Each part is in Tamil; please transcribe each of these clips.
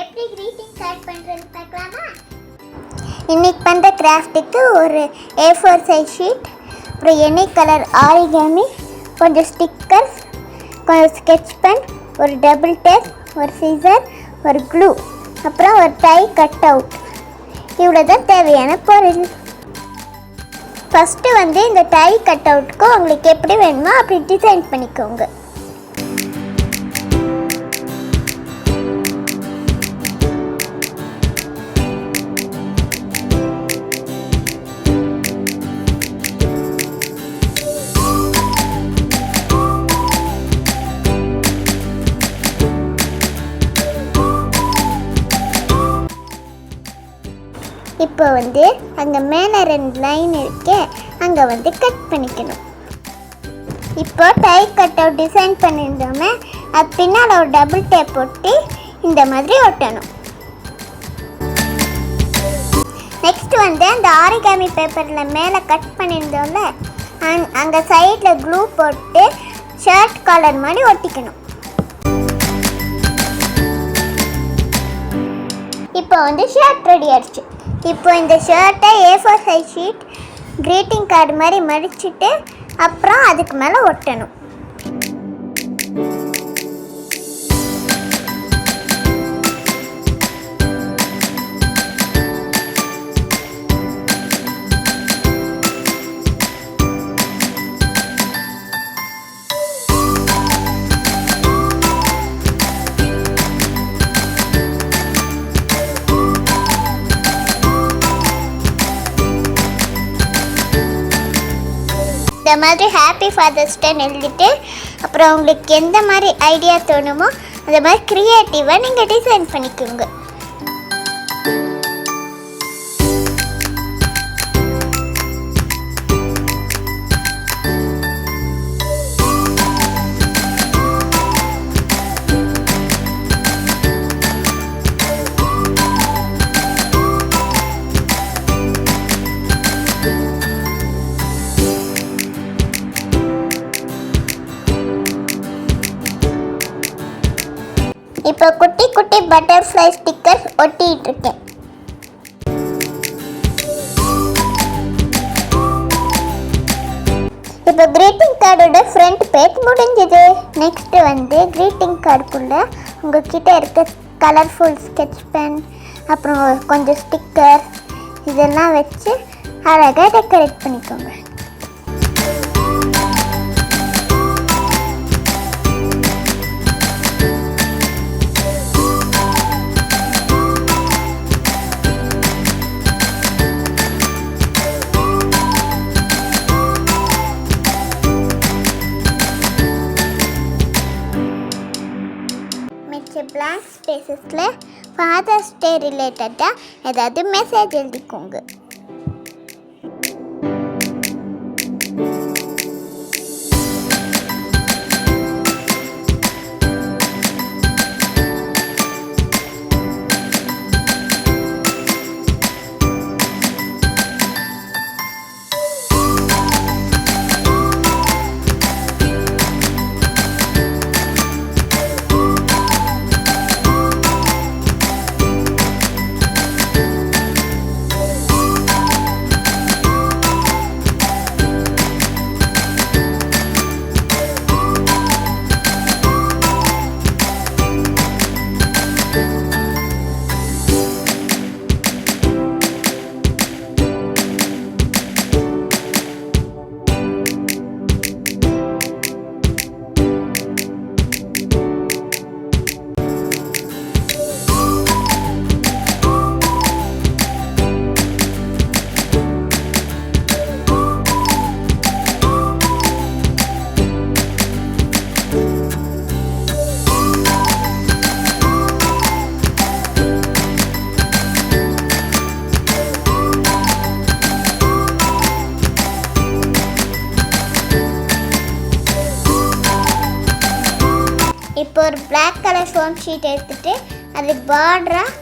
எப்படி greeting card பண்றதுன்னு பார்க்கலாமா? இன்னைக்கு பண்ற கிராஃப்ட்டுக்கு ஒரு A4 சைஸ் ஷீட், அப்புறம் எனி கலர் ஆரிகாமி, கொஞ்சம் ஸ்டிக்கர்ஸ், கொஞ்சம் ஸ்கெட்ச் பென், ஒரு டபுள் டேப், ஒரு சீசர், ஒரு க்ளூ, அப்புறம் ஒரு டை கட் அவுட். இவ்வளோ தான் தேவையான பொருள். ஃபஸ்ட்டு இந்த டை கட் அவுட்டுக்கு உங்களுக்கு எப்படி வேணுமோ அப்படி டிசைன் பண்ணிக்கோங்க. இப்போ அங்கே மேலே 2 லைன் இருக்கே, அங்கே கட் பண்ணிக்கணும். இப்போ டை கட் அவுட் டிசைன் பண்ணியிருந்தோமே, அது பின்னால் ஒரு டபுள் டேப் ஒட்டி இந்த மாதிரி ஒட்டணும். நெக்ஸ்ட் அந்த ஆரிகாமி பேப்பரில் மேலே கட் பண்ணியிருந்தோம்ல, அங்கே சைடில் க்ளூ போட்டு ஷர்ட் காலர் மாதிரி ஒட்டிக்கணும். இப்போ ஷர்ட் ரெடி ஆயிடுச்சு. இப்போ இந்த ஷர்ட்டை A4 size sheet greeting card மாதிரி மடிச்சுட்டு அப்புறம் அதுக்கு மேலே ஒட்டணும். இந்த மாதிரி ஹாப்பி ஃபாதர்ஸ் டேன்னு எழுதிட்டு அப்புறம் உங்களுக்கு எந்த மாதிரி ஐடியா தோணுமோ அந்த மாதிரி க்ரியேட்டிவாக நீங்கள் டிசைன் பண்ணிக்கோங்க. இப்போ குட்டி குட்டி பட்டர்ஃப்ளை ஸ்டிக்கர் ஒட்டிட்டு இருக்கேன். இப்போ கிரீட்டிங் கார்டோட ஃப்ரண்ட் பேஜ் முடிஞ்சது. நெக்ஸ்ட் கிரீட்டிங் கார்டுக்குள்ள உங்ககிட்ட இருக்க கலர்ஃபுல் ஸ்கெட்ச் பென், அப்புறம் கொஞ்சம் ஸ்டிக்கர் இதெல்லாம் வச்சு அழகாக டெக்கரேட் பண்ணிக்கோங்க. பிளாங்க் ஸ்பேசஸில் ஃபாதர்ஸ் டே ரிலேட்டடாக ஏதாவது மெசேஜ் எழுதிக்கோங்க. இப்போ ஒரு பிளாக் கலர் ஃபோம் ஷீட் எடுத்துகிட்டு அதுக்கு பார்டராக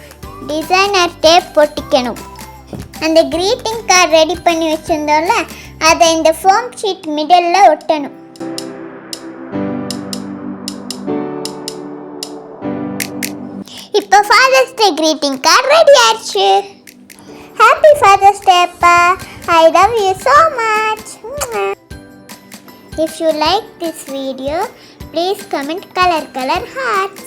டிசைனர் டேப் போட்டிக்கணும். அந்த க்ரீட்டிங் கார்டு ரெடி பண்ணி வச்சுருந்தோம்ல, அதை இந்த ஃபோம் ஷீட் மிடில் ஒட்டணும். இப்போ Father's Day greeting card ready ஆயிடுச்சு. ஹாப்பி ஃபாதர்ஸ் டே அப்பா. I love you so much. If you like this video, please comment color hearts.